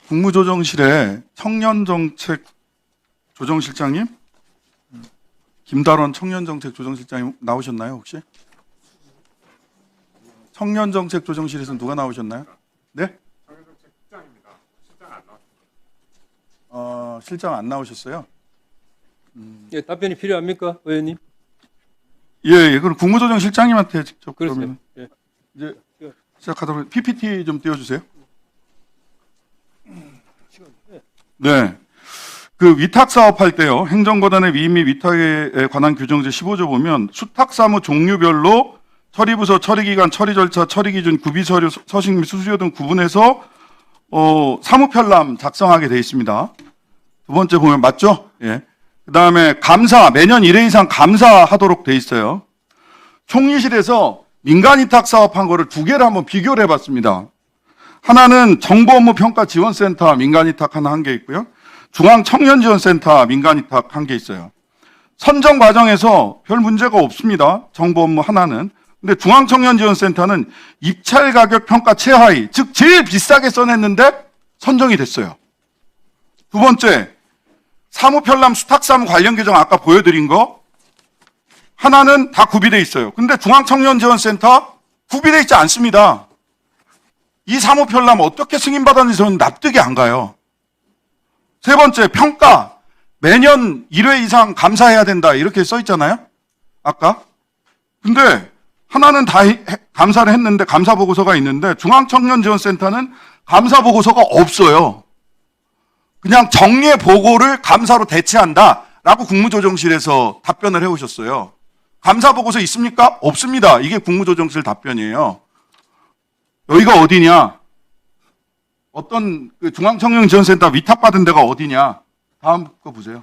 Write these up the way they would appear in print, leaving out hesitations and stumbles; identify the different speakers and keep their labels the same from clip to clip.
Speaker 1: 국무조정실에 청년정책 조정실장님? 김달원 청년정책 조정실장님 나오셨나요, 혹시? 청년정책 조정실에서 누가 나오셨나요? 네?
Speaker 2: 청년정책 실장입니다. 실장 안 나왔습니다.
Speaker 1: 실장 안 나오셨어요?
Speaker 3: 예, 답변이 필요합니까, 의원님?
Speaker 1: 예, 그럼 국무조정실장님한테 직접
Speaker 3: 그러세요.
Speaker 1: 그러면
Speaker 3: 예.
Speaker 1: 이제 시작하다 보면 PPT 좀 띄워주세요. 네. 그 위탁 사업할 때요, 행정거단의 위임 및 위탁에 관한 규정제 15조 보면 수탁사무 종류별로 처리부서, 처리기간, 처리절차, 처리기준, 구비서류, 서식 및 수수료 등 구분해서 사무편람 작성하게 돼 있습니다. 두 번째 보면 맞죠? 예. 그 다음에 감사, 매년 1회 이상 감사하도록 돼 있어요. 총리실에서 민간위탁 사업한 거를 두 개를 한번 비교를 해봤습니다. 하나는 정보업무평가지원센터 민간위탁 하나 한 개 있고요. 중앙청년지원센터 민간위탁 한 개 있어요. 선정 과정에서 별 문제가 없습니다. 정보업무 하나는. 근데 중앙청년지원센터는 입찰가격 평가 최하위, 즉 제일 비싸게 써냈는데 선정이 됐어요. 두 번째, 사무편람 수탁사무 관련 규정 아까 보여드린 거 하나는 다 구비돼 있어요. 근데 중앙청년지원센터 구비돼 있지 않습니다. 이 사무편람 어떻게 승인받았는지 저는 납득이 안 가요. 세 번째, 평가. 매년 1회 이상 감사해야 된다. 이렇게 써 있잖아요. 아까. 근데 하나는 다 감사를 했는데 감사보고서가 있는데 중앙청년지원센터는 감사보고서가 없어요. 그냥 정례 보고를 감사로 대체한다라고 국무조정실에서 답변을 해오셨어요. 감사보고서 있습니까? 없습니다. 이게 국무조정실 답변이에요. 여기가 어디냐? 어떤 그 중앙청년지원센터 위탁받은 데가 어디냐? 다음 거 보세요.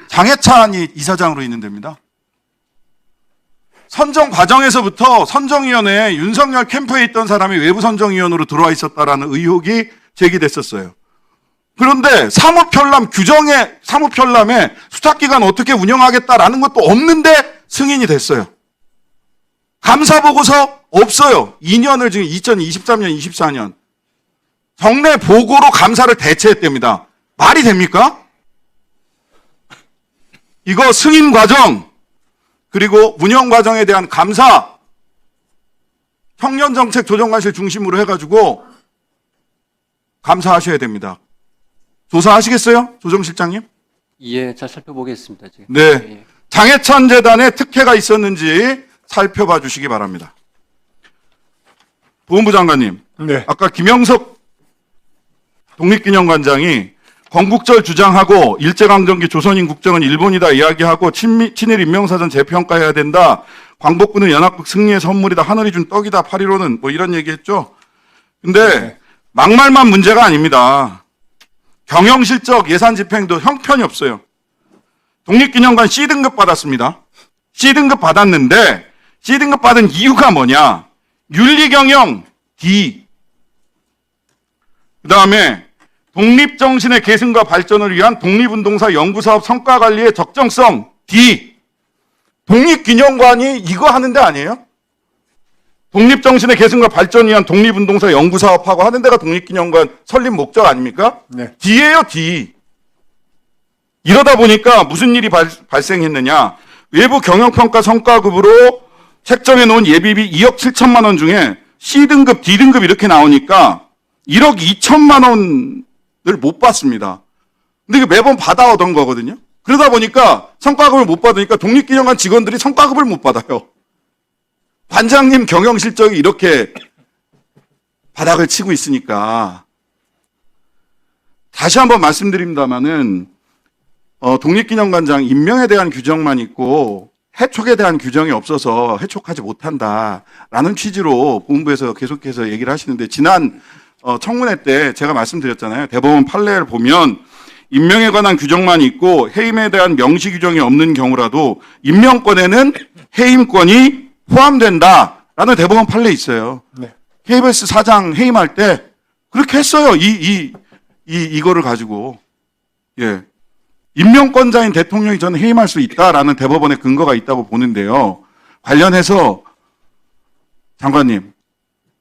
Speaker 1: 장해찬이 이사장으로 있는 데입니다. 선정 과정에서부터 선정위원회에 윤석열 캠프에 있던 사람이 외부 선정위원으로 들어와 있었다라는 의혹이 제기됐었어요. 그런데 사무편람 규정에, 사무편람에 수탁기간 어떻게 운영하겠다라는 것도 없는데 승인이 됐어요. 감사보고서 없어요. 2년을 지금 2023년, 24년. 정례 보고로 감사를 대체했답니다. 말이 됩니까? 이거 승인 과정, 그리고 운영 과정에 대한 감사, 청년정책 조정관실 중심으로 해가지고 감사하셔야 됩니다. 조사하시겠어요? 조정실장님?
Speaker 3: 예, 잘 살펴보겠습니다. 지금.
Speaker 1: 네.
Speaker 3: 예.
Speaker 1: 장해찬 재단에 특혜가 있었는지 살펴봐 주시기 바랍니다. 보훈부 장관님.
Speaker 2: 네.
Speaker 1: 아까 김영석 독립기념관장이 건국절 주장하고 일제강점기 조선인 국정은 일본이다 이야기하고 친일 인명사전 재평가해야 된다. 광복군은 연합국 승리의 선물이다. 하늘이 준 떡이다. 8.15는 뭐 이런 얘기했죠. 근데 막말만 문제가 아닙니다. 경영실적 예산 집행도 형편이 없어요. 독립기념관 C등급 받았습니다. C등급 받았는데 C등급 받은 이유가 뭐냐? 윤리경영 D. 그 다음에 독립정신의 계승과 발전을 위한 독립운동사 연구사업 성과관리의 적정성 D. 독립기념관이 이거 하는 데 아니에요? 독립정신의 계승과 발전을 위한 독립운동사 연구사업하고 하는 데가 독립기념관 설립 목적 아닙니까?
Speaker 2: 네.
Speaker 1: D예요, D. 이러다 보니까 무슨 일이 발생했느냐. 외부 경영평가 성과급으로 책정해 놓은 예비비 2억 7천만 원 중에 C등급, D등급 이렇게 나오니까 1억 2천만 원을 못 받습니다. 근데 이거 매번 받아오던 거거든요. 그러다 보니까 성과급을 못 받으니까 독립기념관 직원들이 성과급을 못 받아요. 관장님 경영 실적이 이렇게 바닥을 치고 있으니까 다시 한번 말씀드립니다마는 독립기념관장 임명에 대한 규정만 있고 해촉에 대한 규정이 없어서 해촉하지 못한다라는 취지로 본부에서 계속해서 얘기를 하시는데 지난 청문회 때 제가 말씀드렸잖아요. 대법원 판례를 보면 임명에 관한 규정만 있고 해임에 대한 명시 규정이 없는 경우라도 임명권에는 해임권이 포함된다라는 대법원 판례 있어요.
Speaker 2: 네.
Speaker 1: KBS 사장 해임할 때 그렇게 했어요. 이거를 가지고. 예. 임명권자인 대통령이 저는 해임할 수 있다라는 대법원의 근거가 있다고 보는데요. 관련해서 장관님,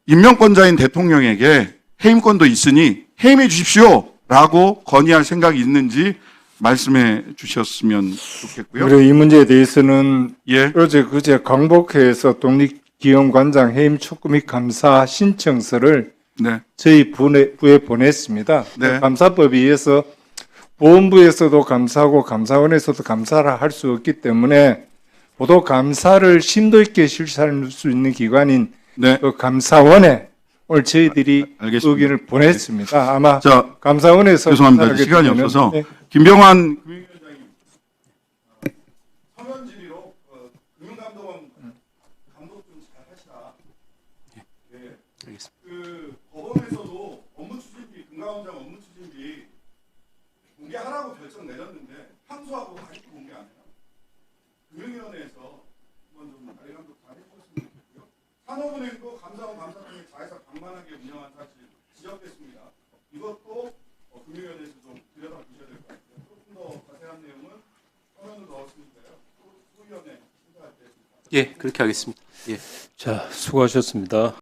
Speaker 1: 임명권자인 대통령에게 해임권도 있으니 해임해 주십시오라고 건의할 생각이 있는지 말씀해 주셨으면 좋겠고요.
Speaker 4: 그리고 이 문제에 대해서는
Speaker 1: 예,
Speaker 4: 어제 그제 광복회에서 독립기념관장 해임 촉구 및 감사 신청서를
Speaker 1: 네,
Speaker 4: 저희 부에 보냈습니다.
Speaker 1: 네.
Speaker 4: 감사법에 의해서 보훈부에서도 감사하고 감사원에서도 감사를 할 수 없기 때문에 보도 감사를 심도 있게 실시할 수 있는 기관인
Speaker 1: 네.
Speaker 4: 그 감사원에 오늘 저희들이
Speaker 1: 알겠습니다.
Speaker 4: 의견을 보냈습니다. 아마
Speaker 1: 자,
Speaker 4: 감사원에서
Speaker 1: 죄송합니다.
Speaker 4: 감사하게
Speaker 1: 시간이
Speaker 4: 되면은,
Speaker 1: 없어서
Speaker 4: 네.
Speaker 1: 김병환 금융위원장님 서면 질의로 금융감독원 감독 좀 잘 하시라. 네.
Speaker 3: 알겠습니다.
Speaker 1: 그 법원에서도 업무 추진비, 금감원장 업무 추진비 공개하라고 결정 내렸는데 항소하고 아직도 공개 안 해요. 금융위원회에서 한번 좀 관리 감독 잘 해주셨으면 좋겠고요. 산업은행도 감사원 감사팀이 자회사 방만하게 운영한 사실 지적됐습니다. 이것도 금융위원회에서 좀 들여다보셔야 될 것 같아요. 조금 더 자세한 내용은 서면으로 넣었으니까요. 소위원회 심사할 때.
Speaker 3: 예, 그렇게 하겠습니다. 예.
Speaker 5: 자, 수고하셨습니다.